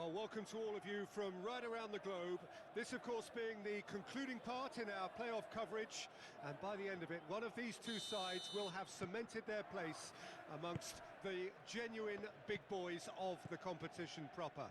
Well, welcome to all of you from right around the globe. This, of course, being the concluding part in our playoff coverage. And by the end of it, one of these two sides will have cemented their place amongst the genuine big boys of the competition proper.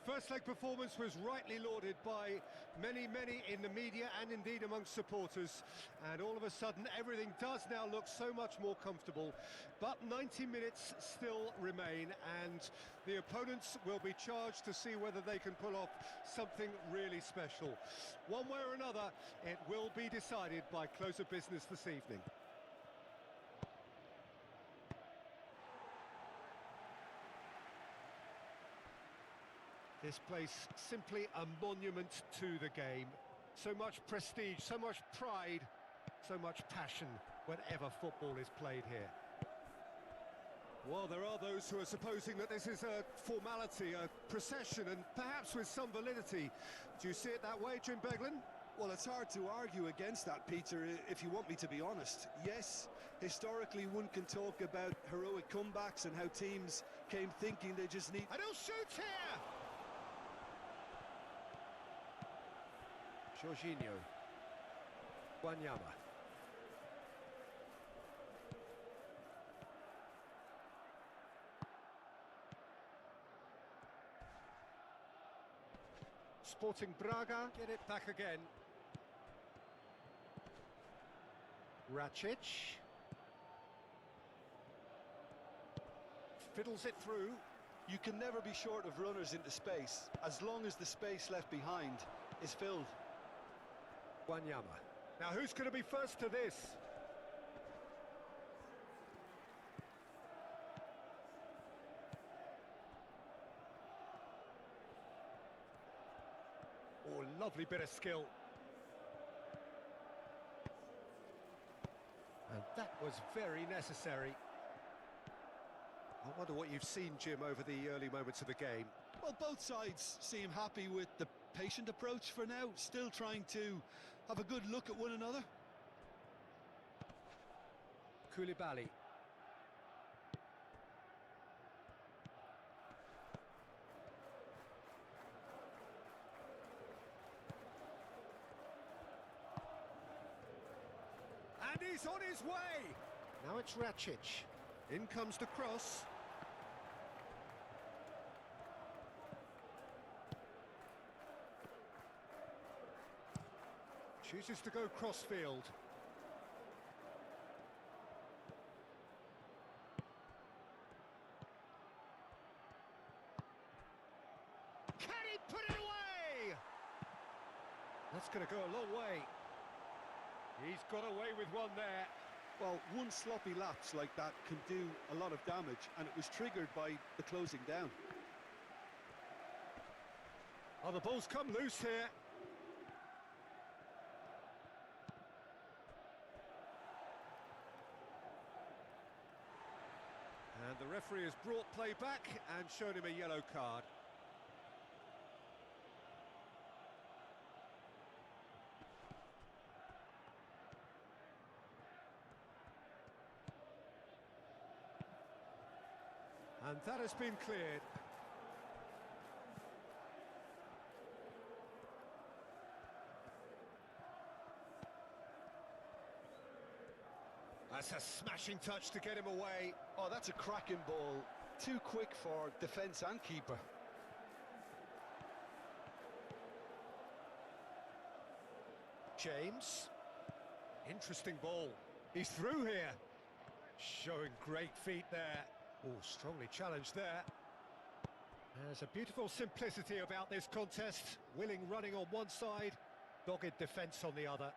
First leg performance was rightly lauded by many in the media and indeed amongst supporters, and all of a sudden everything does now look so much more comfortable. But 90 minutes still remain, and the opponents will be charged to see whether they can pull off something really special. One way or another, it will be decided by close of business this evening. This place simply a monument to the game. So much prestige, so much pride, so much passion whenever football is played here. Well, there are those who are supposing that this is a formality, a procession, and perhaps with some validity. Do you see it that way, Jim Beglin? Well, it's hard to argue against that, Peter, if you want me to be honest. Yes, historically one can talk about heroic comebacks and how teams came thinking they just need... And he'll shoot here! Jorginho. Wanyama. Sporting Braga get it back again. Racic. Fiddles it through. You can never be short of runners into space, as long as the space left behind is filled. Wanyama. Now who's going to be first to this? Oh, lovely bit of skill. And that was very necessary. I wonder what you've seen, Jim, over the early moments of the game. Well, both sides seem happy with the patient approach for now, still trying to have a good look at one another. Koulibaly. And he's on his way! Now it's Racic. In comes the cross. Chooses to go crossfield. Can he put it away? That's going to go a long way. He's got away with one there. Well, one sloppy lapse like that can do a lot of damage, and it was triggered by the closing down. Oh, the ball's come loose here. And the referee has brought play back and shown him a yellow card. And that has been cleared. That's a smashing touch to get him away. Oh, that's a cracking ball. Too quick for defence and keeper. James. Interesting ball. He's through here. Showing great feet there. Oh, strongly challenged there. There's a beautiful simplicity about this contest. Willing running on one side, dogged defence on the other.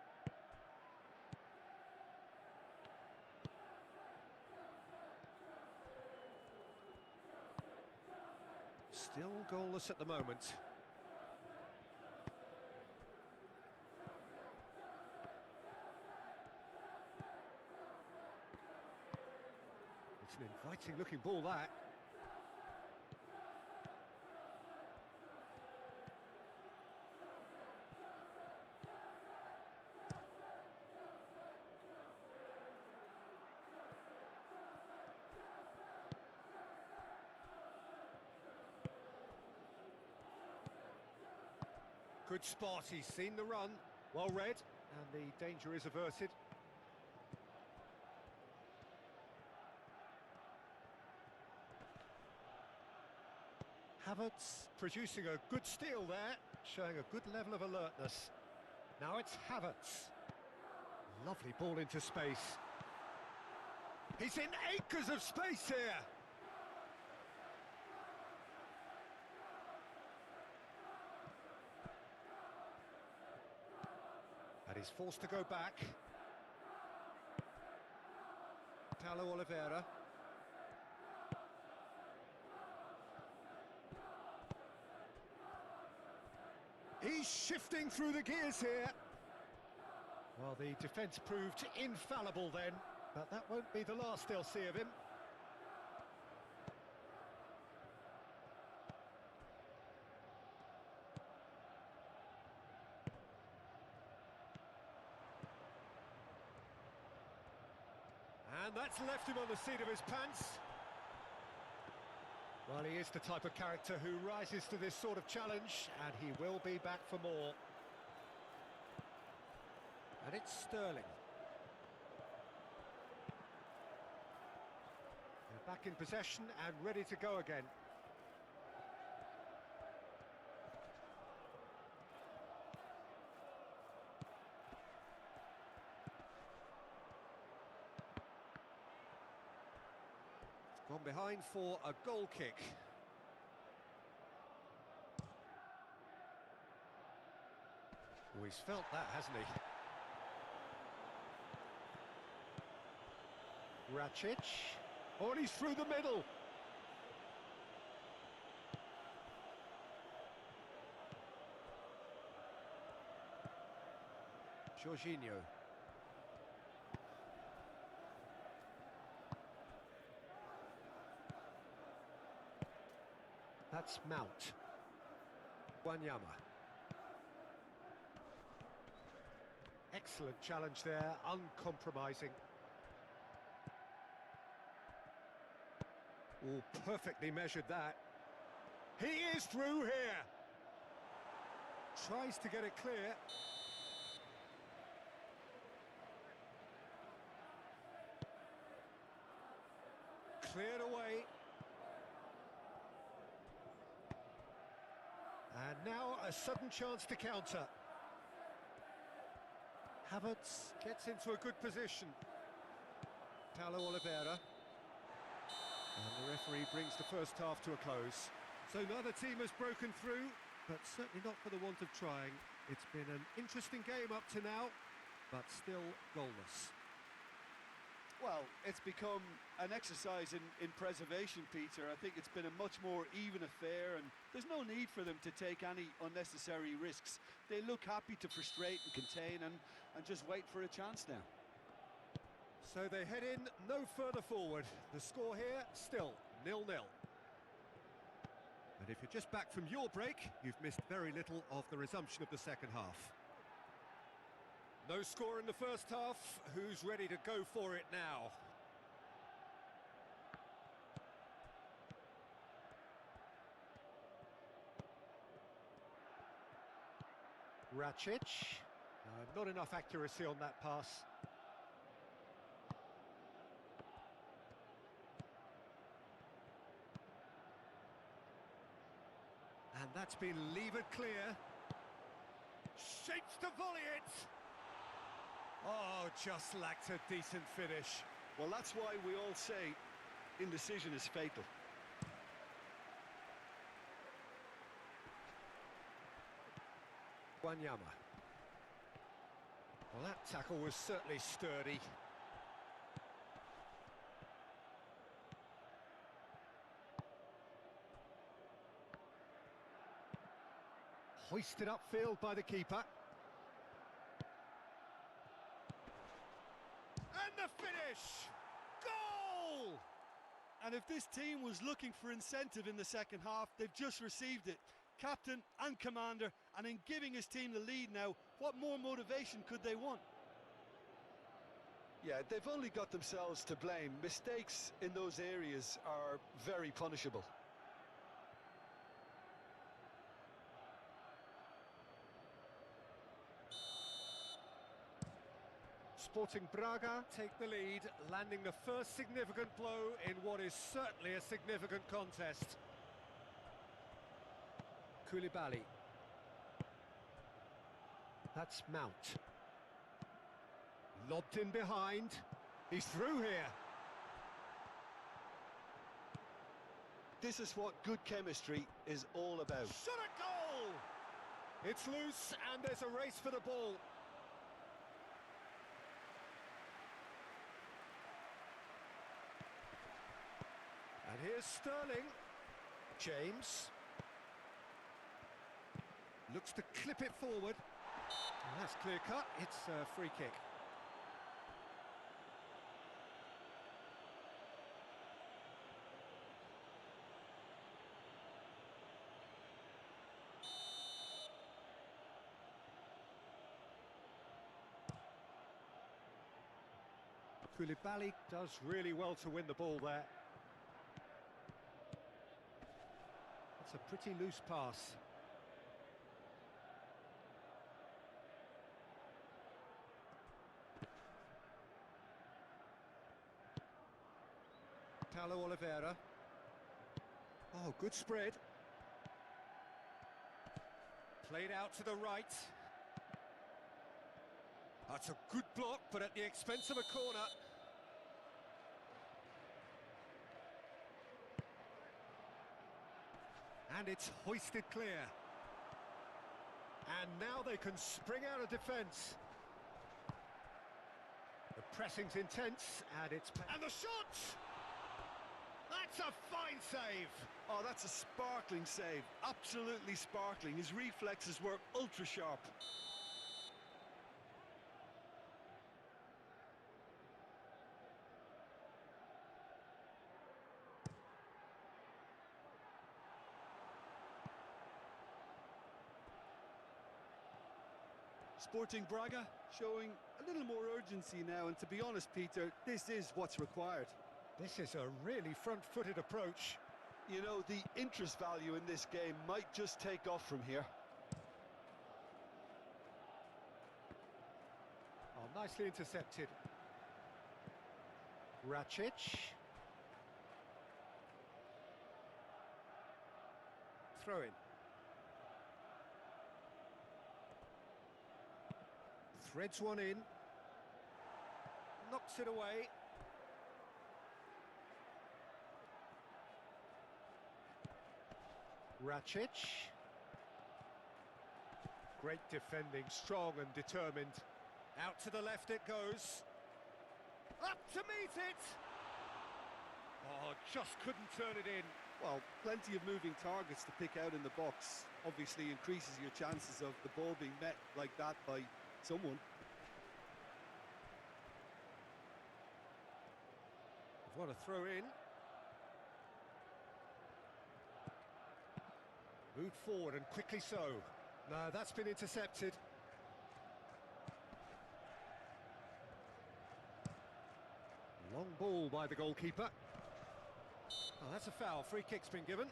Still goalless at the moment. It's an inviting looking ball, that. Good spot, he's seen the run. Well read, and the danger is averted. Havertz producing a good steal there, showing a good level of alertness. Now it's Havertz. Lovely ball into space. He's in acres of space here. And he's forced to go back. Paulo Oliveira. He's shifting through the gears here. Well, the defence proved infallible then, but that won't be the last they'll see of him. And that's left him on the seat of his pants. Well, he is the type of character who rises to this sort of challenge, and he will be back for more. And it's Sterling. They're back in possession and ready to go again. Gone behind for a goal kick. Oh, he's felt that, hasn't he? Racic. Oh, and he's through the middle. Jorginho. That's Mount. Wanyama. Excellent challenge there, uncompromising. Oh, perfectly measured that. He is through here. Tries to get it clear. Cleared away. And now a sudden chance to counter. Havertz gets into a good position. Paulo Oliveira. And the referee brings the first half to a close. So neither team has broken through, but certainly not for the want of trying. It's been an interesting game up to now, but still goalless. Well, it's become an exercise in preservation, Peter. I think it's been a much more even affair, and there's no need for them to take any unnecessary risks. They look happy to frustrate and contain and just wait for a chance now. So they head in no further forward. The score here, still 0-0. And if you're just back from your break, you've missed very little of the resumption of the second half. No score in the first half. Who's ready to go for it now? Racic. Not enough accuracy on that pass. And that's been levered clear. Shapes to volley it. Oh, just lacked a decent finish. Well, that's why we all say indecision is fatal. Wanyama. Well, that tackle was certainly sturdy. Hoisted upfield by the keeper. And the finish! Goal! And if this team was looking for incentive in the second half, they've just received it. Captain and commander, and in giving his team the lead now, what more motivation could they want? Yeah, they've only got themselves to blame. Mistakes in those areas are very punishable. Sporting Braga take the lead, landing the first significant blow in what is certainly a significant contest. Koulibaly. That's Mount. Lobbed in behind. He's through here. This is what good chemistry is all about. Shot at goal! It's loose and there's a race for the ball. And here's Sterling. James. Looks to clip it forward. And that's clear cut. It's a free kick. Koulibaly does really well to win the ball there. It's a pretty loose pass. Paulo Oliveira. Oh, good spread. Played out to the right. That's a good block, but at the expense of a corner. And it's hoisted clear. And now they can spring out of defence. The pressing's intense, and it's... And the shot! That's a fine save! Oh, that's a sparkling save. Absolutely sparkling. His reflexes were ultra-sharp. Sporting Braga showing a little more urgency now, and to be honest, Peter, this is what's required. This is a really front-footed approach. You know, the interest value in this game might just take off from here. Oh, nicely intercepted. Racic. Throw in. Threads one in. Knocks it away. Racic. Great defending, strong and determined. Out to the left it goes. Up to meet it! Oh, just couldn't turn it in. Well, plenty of moving targets to pick out in the box. Obviously increases your chances of the ball being met like that by someone. What a throw in. Moved forward and quickly so. No, that's been intercepted. Long ball by the goalkeeper. Oh, that's a foul. Free kick's been given.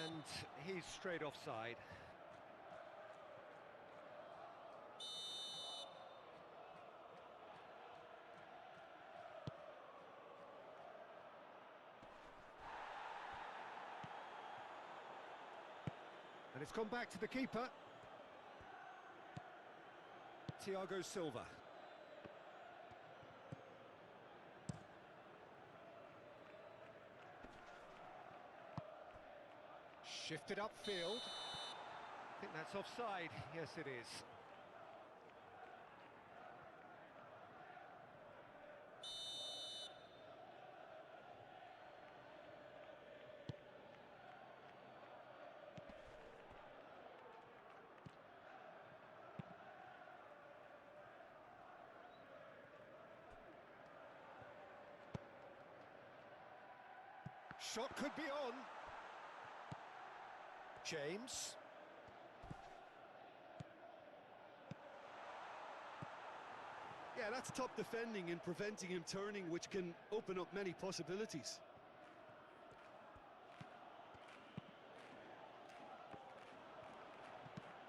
And he's straight offside. And it's gone back to the keeper. Thiago Silva. Shifted upfield. I think that's offside. Yes, it is. Shot could be on. James. Yeah, that's top defending and preventing him turning, which can open up many possibilities.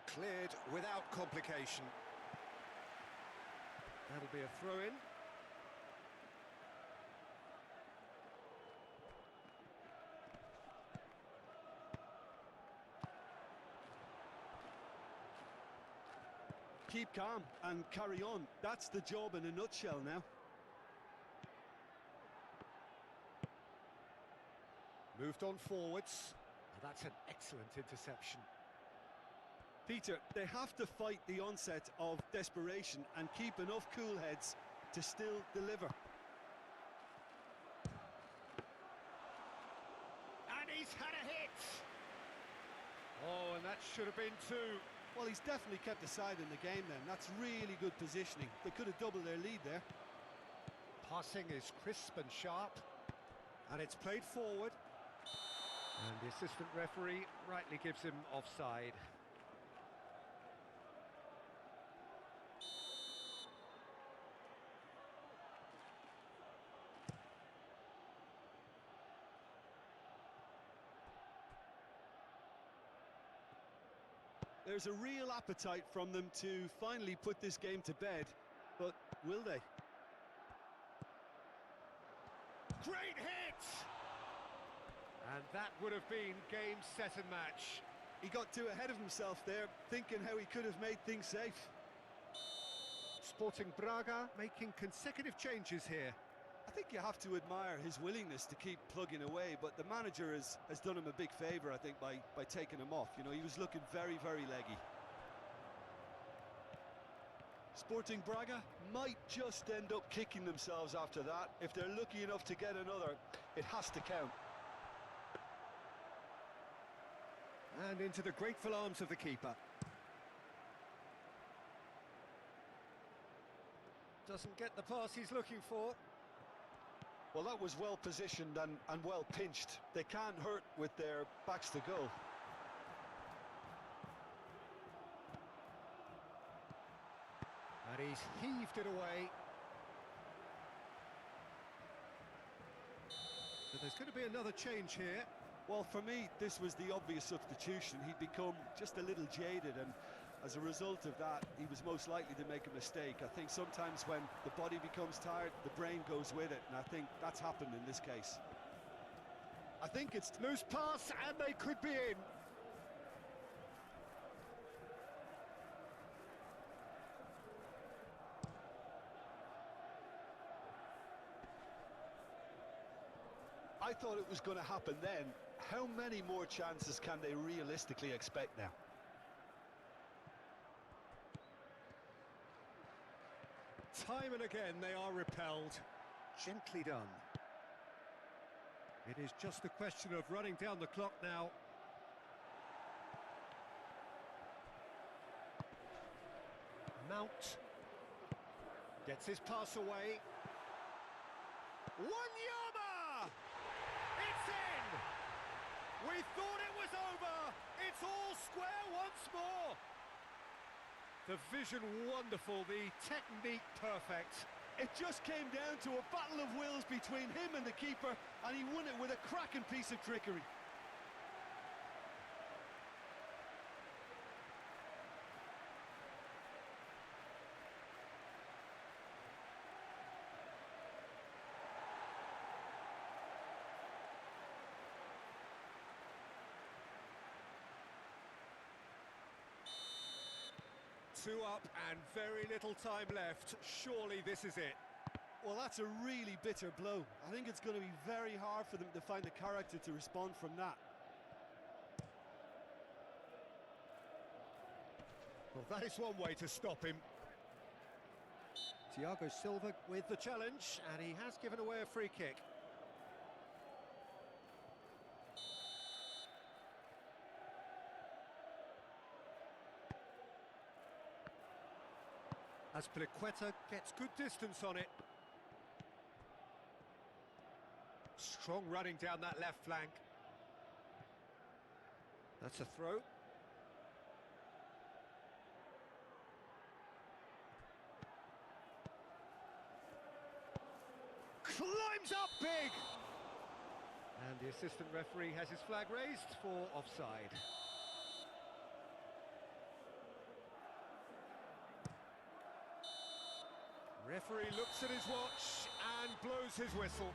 Cleared without complication. That'll be a throw-in. Keep calm and carry on. That's the job in a nutshell now. Moved on forwards. Well, that's an excellent interception. Peter, they have to fight the onset of desperation and keep enough cool heads to still deliver. And he's had a hit! Oh, and that should have been two. Well, he's definitely kept the side in the game then. That's really good positioning. They could have doubled their lead there. Passing is crisp and sharp. And it's played forward. And the assistant referee rightly gives him offside. There's a real appetite from them to finally put this game to bed, but will they? Great hit! And that would have been game, set and match. He got too ahead of himself there, thinking how he could have made things safe. Sporting Braga making consecutive changes here. I think you have to admire his willingness to keep plugging away, but the manager has done him a big favour, I think, by taking him off. You know, he was looking very, very leggy. Sporting Braga might just end up kicking themselves after that. If they're lucky enough to get another, it has to count. And into the grateful arms of the keeper. Doesn't get the pass he's looking for. Well, that was well positioned and well pinched. They can't hurt with their backs to goal. And he's heaved it away. So there's going to be another change here. Well, for me, this was the obvious substitution. He'd become just a little jaded, and as a result of that, he was most likely to make a mistake. I think sometimes when the body becomes tired, the brain goes with it, and I think that's happened in this case. I think it's loose pass, and they could be in. I thought it was going to happen then. How many more chances can they realistically expect now? Time and again they are repelled. Gently done. It is just a question of running down the clock now. Mount gets his pass away. Wanyama! It's in! We thought it was over! It's all square once more! The vision wonderful, the technique perfect. It just came down to a battle of wills between him and the keeper, and he won it with a cracking piece of trickery. Two up and very little time left. Surely this is it. Well, that's a really bitter blow. I think it's going to be very hard for them to find the character to respond from that. Well, that is one way to stop him. Thiago Silva with the challenge, and he has given away a free kick. Azpilicueta gets good distance on it. Strong running down that left flank. That's a throw. comes up big! And the assistant referee has his flag raised for offside. Referee looks at his watch and blows his whistle.